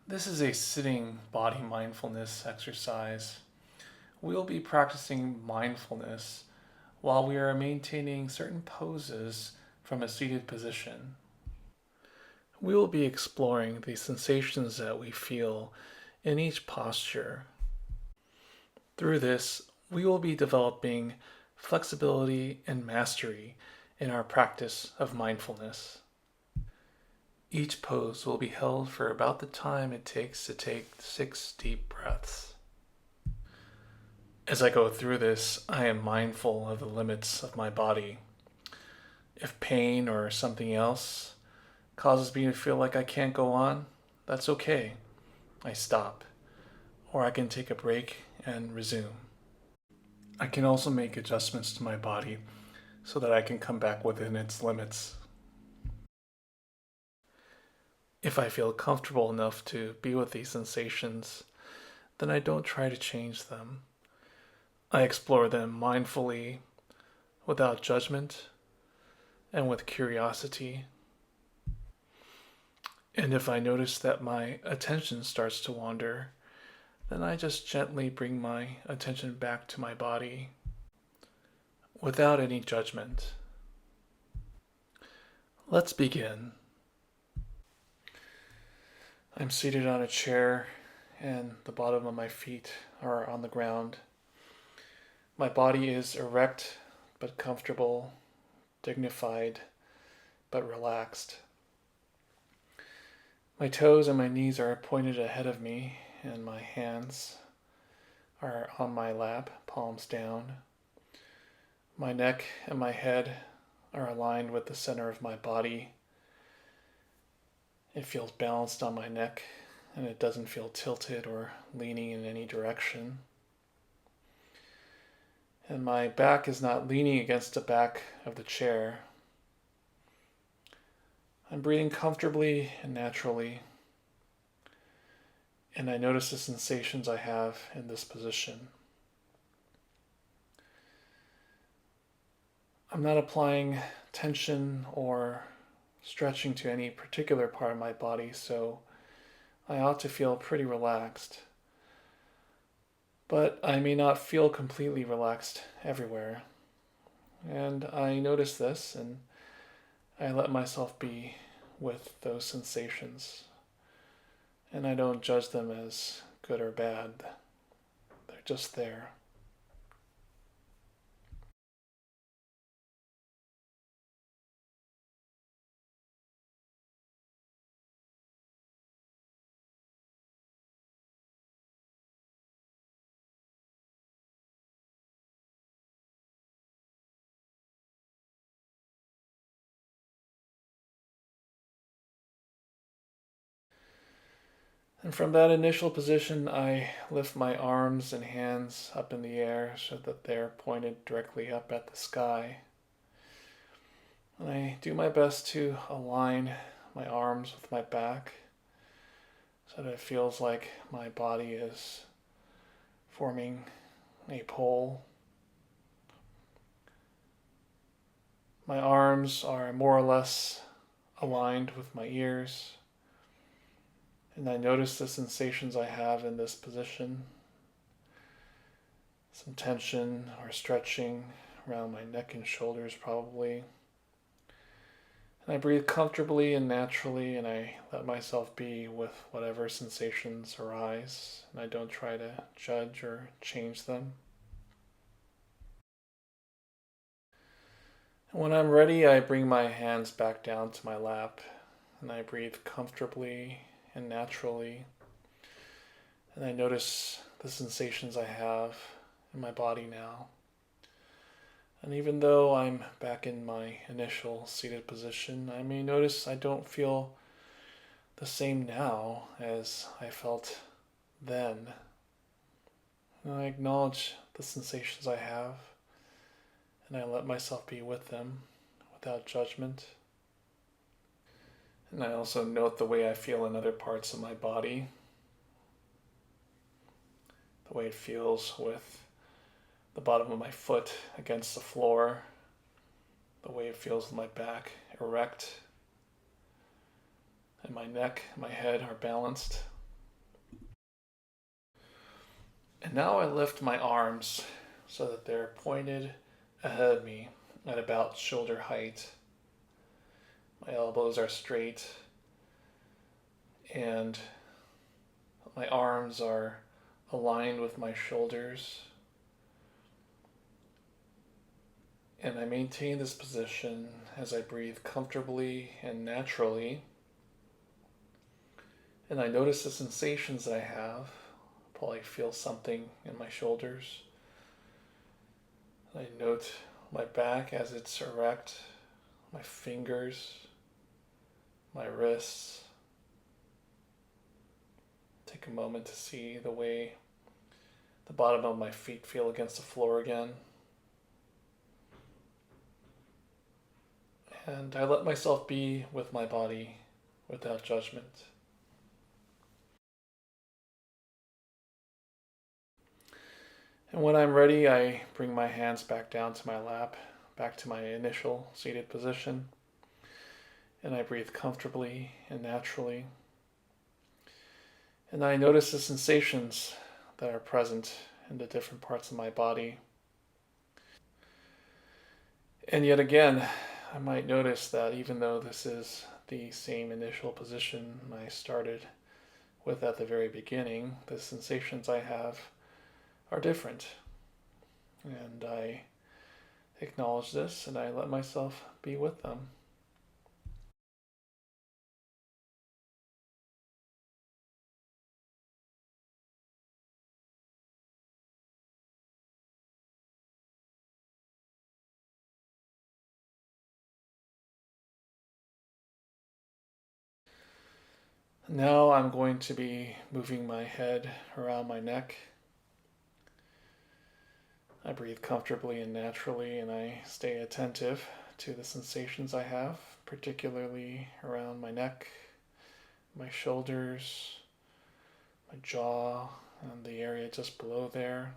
This is a sitting body mindfulness exercise. We will be practicing mindfulness while we are maintaining certain poses from a seated position. We will be exploring the sensations that we feel in each posture. Through this, we will be developing flexibility and mastery in our practice of mindfulness. Each pose will be held for about the time it takes to take 6 deep breaths. As I go through this, I am mindful of the limits of my body. If pain or something else causes me to feel like I can't go on, that's okay. I stop, or I can take a break and resume. I can also make adjustments to my body so that I can come back within its limits. If I feel comfortable enough to be with these sensations, then I don't try to change them. I explore them mindfully, without judgment, and with curiosity. And if I notice that my attention starts to wander, then I just gently bring my attention back to my body without any judgment. Let's begin. I'm seated on a chair and the bottom of my feet are on the ground. My body is erect but comfortable, dignified but relaxed. My toes and my knees are pointed ahead of me, and my hands are on my lap, palms down. My neck and my head are aligned with the center of my body. It feels balanced on my neck, and it doesn't feel tilted or leaning in any direction. And my back is not leaning against the back of the chair. I'm breathing comfortably and naturally, and I notice the sensations I have in this position. I'm not applying tension or stretching to any particular part of my body, so I ought to feel pretty relaxed. But I may not feel completely relaxed everywhere. And I notice this, and I let myself be with those sensations. And I don't judge them as good or bad. They're just there. And from that initial position, I lift my arms and hands up in the air so that they're pointed directly up at the sky. And I do my best to align my arms with my back so that it feels like my body is forming a pole. My arms are more or less aligned with my ears. And I notice the sensations I have in this position. Some tension or stretching around my neck and shoulders probably. And I breathe comfortably and naturally, and I let myself be with whatever sensations arise, and I don't try to judge or change them. And when I'm ready, I bring my hands back down to my lap, and I breathe comfortably and naturally. And I notice the sensations I have in my body now. And even though I'm back in my initial seated position, I may notice I don't feel the same now as I felt then. And I acknowledge the sensations I have, and I let myself be with them without judgment. And I also note the way I feel in other parts of my body, the way it feels with the bottom of my foot against the floor, the way it feels with my back erect, and my neck and my head are balanced. And now I lift my arms so that they're pointed ahead of me at about shoulder height. My elbows are straight and my arms are aligned with my shoulders. And I maintain this position as I breathe comfortably and naturally. And I notice the sensations that I have. Probably feel something in my shoulders. I note my back as it's erect, my fingers, my wrists. Take a moment to see the way the bottom of my feet feel against the floor again. And I let myself be with my body without judgment. And when I'm ready, I bring my hands back down to my lap, back to my initial seated position. And I breathe comfortably and naturally. And I notice the sensations that are present in the different parts of my body. And yet again, I might notice that even though this is the same initial position I started with at the very beginning, the sensations I have are different. And I acknowledge this and I let myself be with them. Now I'm going to be moving my head around my neck. I breathe comfortably and naturally, and I stay attentive to the sensations I have, particularly around my neck, my shoulders, my jaw, and the area just below there.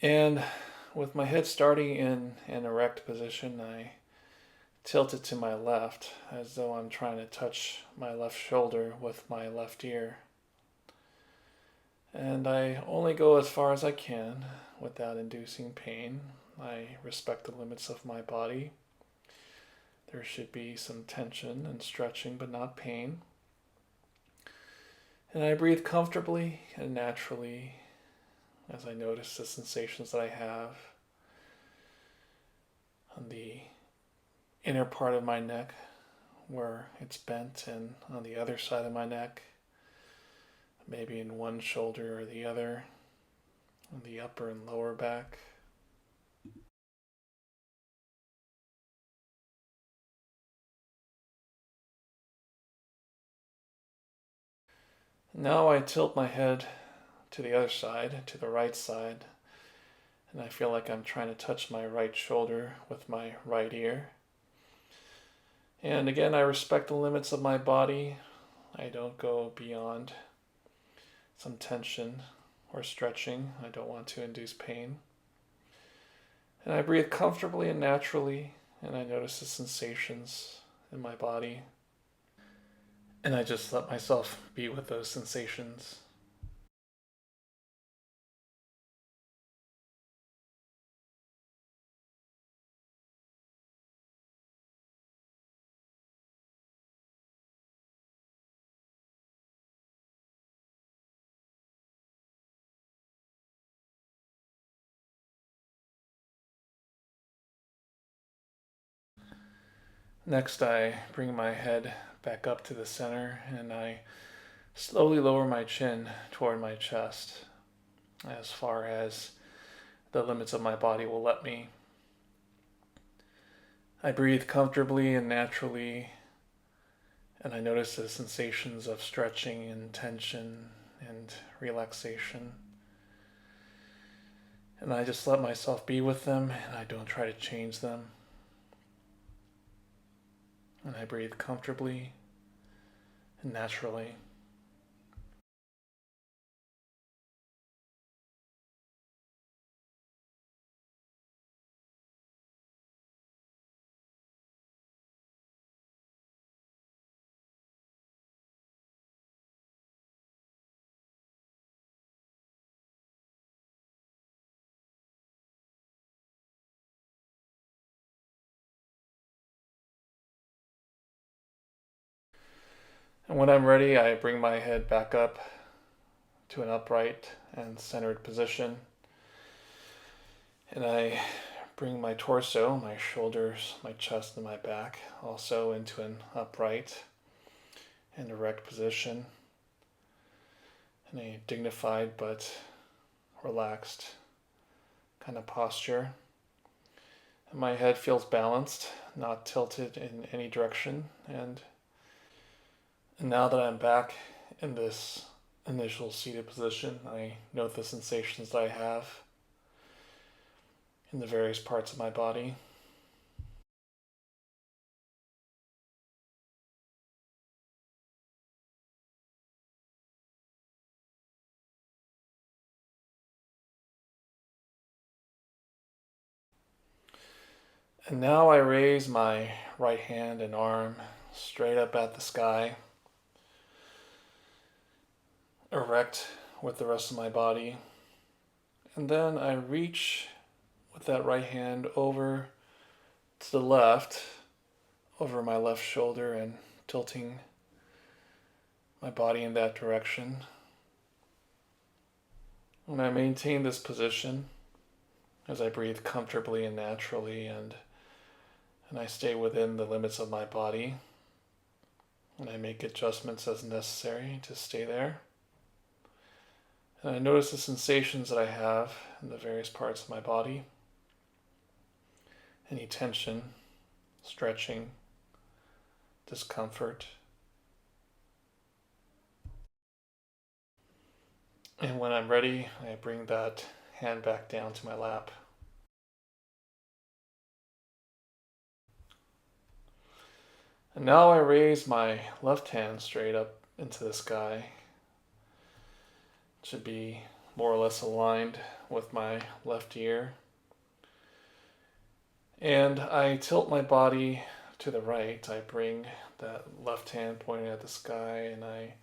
And with my head starting in an erect position, I tilt it to my left as though I'm trying to touch my left shoulder with my left ear. And I only go as far as I can without inducing pain. I respect the limits of my body. There should be some tension and stretching, but not pain. And I breathe comfortably and naturally as I notice the sensations that I have on the inner part of my neck where it's bent, and on the other side of my neck, maybe in one shoulder or the other, on the upper and lower back. Now I tilt my head to the other side, to the right side, and I feel like I'm trying to touch my right shoulder with my right ear. And again, I respect the limits of my body. I don't go beyond some tension or stretching. I don't want to induce pain. And I breathe comfortably and naturally, and I notice the sensations in my body. And I just let myself be with those sensations. Next, I bring my head back up to the center and I slowly lower my chin toward my chest as far as the limits of my body will let me. I breathe comfortably and naturally And I notice the sensations of stretching and tension and relaxation. And I just let myself be with them, and I don't try to change them. And I breathe comfortably and naturally. And when I'm ready, I bring my head back up to an upright and centered position. And I bring my torso, my shoulders, my chest, and my back also into an upright and erect position in a dignified but relaxed kind of posture. And my head feels balanced, not tilted in any direction. And now that I'm back in this initial seated position, I note the sensations that I have in the various parts of my body. And now I raise my right hand and arm straight up at the sky, erect with the rest of my body. And then I reach with that right hand over to the left, over my left shoulder, and tilting my body in that direction. And I maintain this position as I breathe comfortably and naturally, and I stay within the limits of my body, and I make adjustments as necessary to stay there. And I notice the sensations that I have in the various parts of my body. Any tension, stretching, discomfort. And when I'm ready, I bring that hand back down to my lap. And now I raise my left hand straight up into the sky. It should be more or less aligned with my left ear. And I tilt my body to the right. I bring that left hand pointing at the sky, and I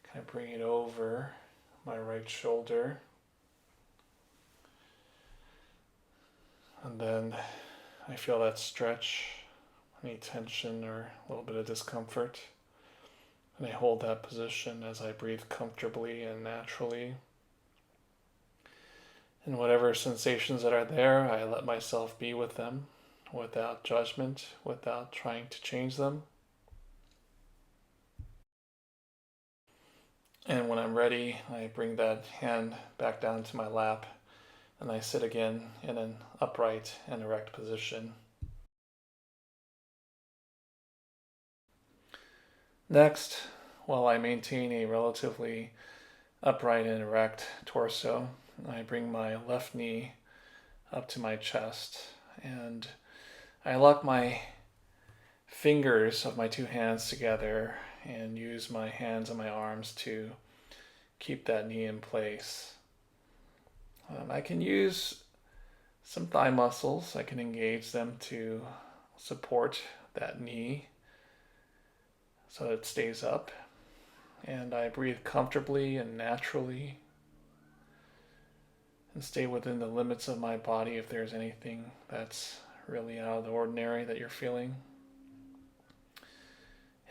kind of bring it over my right shoulder. And then I feel that stretch, any tension or a little bit of discomfort. And I hold that position as I breathe comfortably and naturally. And whatever sensations that are there, I let myself be with them without judgment, without trying to change them. And when I'm ready, I bring that hand back down to my lap, and I sit again in an upright and erect position. Next, while I maintain a relatively upright and erect torso, I bring my left knee up to my chest, and I lock my fingers of my two hands together and use my hands and my arms to keep that knee in place. I can use some thigh muscles. I can engage them to support that knee so it stays up. And I breathe comfortably and naturally and stay within the limits of my body if there's anything that's really out of the ordinary that you're feeling.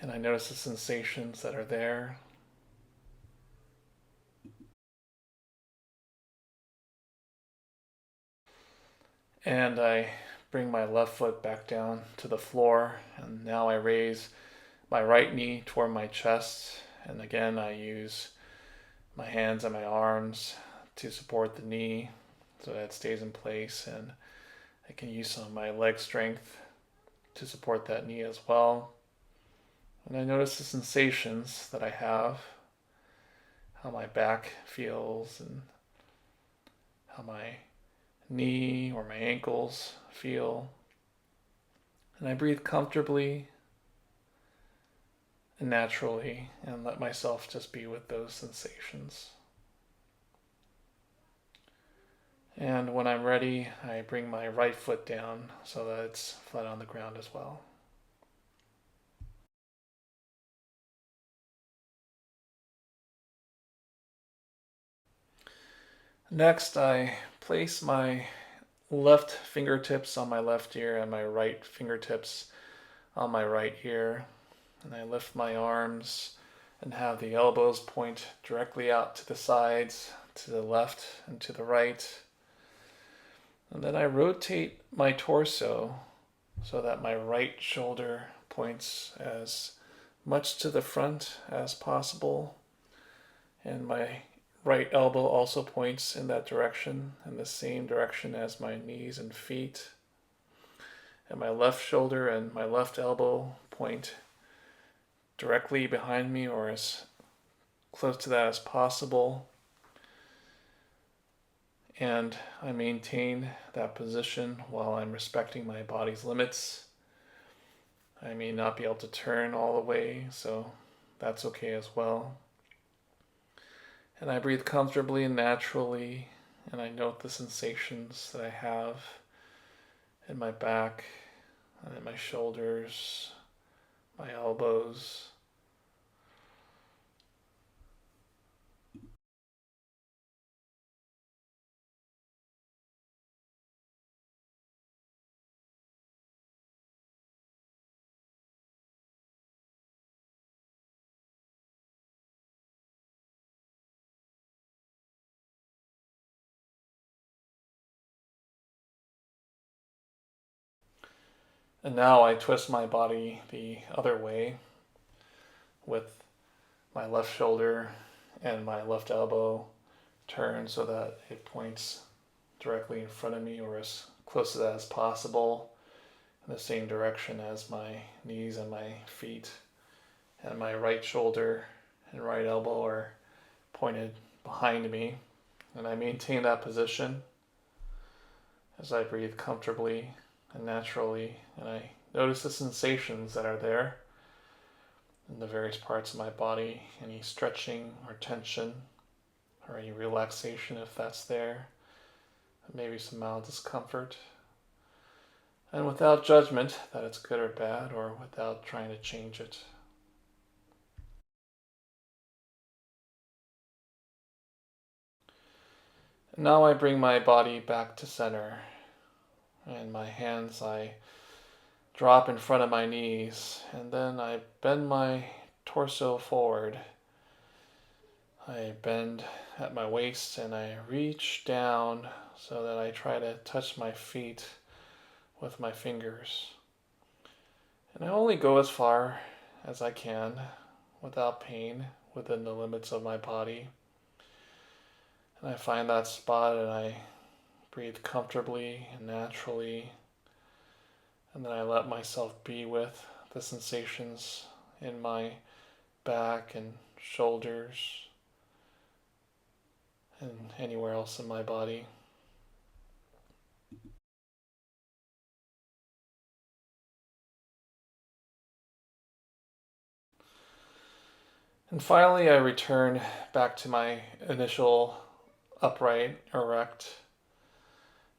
And I notice the sensations that are there. And I bring my left foot back down to the floor, and now I raise my right knee toward my chest, and again I use my hands and my arms to support the knee so that it stays in place, and I can use some of my leg strength to support that knee as well. And I notice the sensations that I have, how my back feels, and how my knee or my ankles feel. And I breathe comfortably and naturally and let myself just be with those sensations. And when I'm ready, I bring my right foot down so that it's flat on the ground as well. Next, I place my left fingertips on my left ear and my right fingertips on my right ear. And I lift my arms and have the elbows point directly out to the sides, to the left and to the right. And then I rotate my torso so that my right shoulder points as much to the front as possible. And my right elbow also points in that direction, in the same direction as my knees and feet. And my left shoulder and my left elbow point directly behind me or as close to that as possible. And I maintain that position while I'm respecting my body's limits. I may not be able to turn all the way, so that's okay as well. And I breathe comfortably and naturally, and I note the sensations that I have in my back, and in my shoulders, my elbows. And now I twist my body the other way with my left shoulder and my left elbow turned so that it points directly in front of me or as close to that as possible in the same direction as my knees and my feet. And my right shoulder and right elbow are pointed behind me. And I maintain that position as I breathe comfortably and naturally. And I notice the sensations that are there in the various parts of my body, any stretching or tension or any relaxation if that's there, maybe some mild discomfort. And without judgment that it's good or bad or without trying to change it. And now I bring my body back to center, and my hands I drop in front of my knees, and then I bend my torso forward. I bend at my waist and I reach down so that I try to touch my feet with my fingers. And I only go as far as I can without pain within the limits of my body. And I find that spot and I breathe comfortably and naturally. And then I let myself be with the sensations in my back and shoulders and anywhere else in my body. And finally, I return back to my initial upright, erect,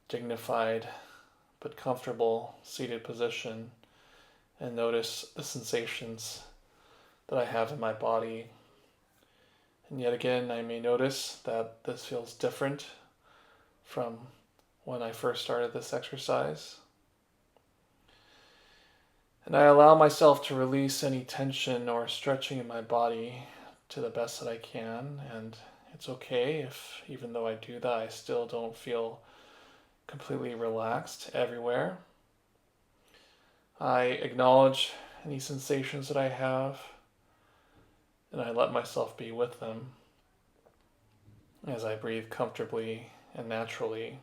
dignified, but comfortable seated position and notice the sensations that I have in my body. And yet again, I may notice that this feels different from when I first started this exercise. And I allow myself to release any tension or stretching in my body to the best that I can. And it's okay if, even though I do that, I still don't feel completely relaxed everywhere. I acknowledge any sensations that I have, and I let myself be with them as I breathe comfortably and naturally.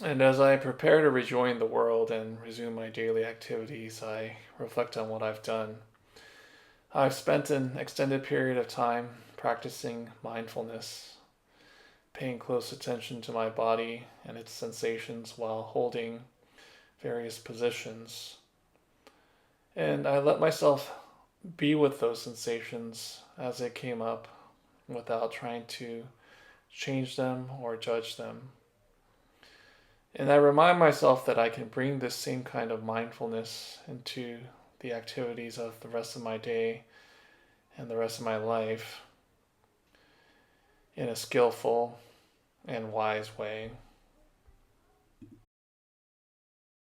And as I prepare to rejoin the world and resume my daily activities, I reflect on what I've done. I've spent an extended period of time practicing mindfulness, paying close attention to my body and its sensations while holding various positions. And I let myself be with those sensations as they came up without trying to change them or judge them. And I remind myself that I can bring this same kind of mindfulness into the activities of the rest of my day and the rest of my life in a skillful and wise way.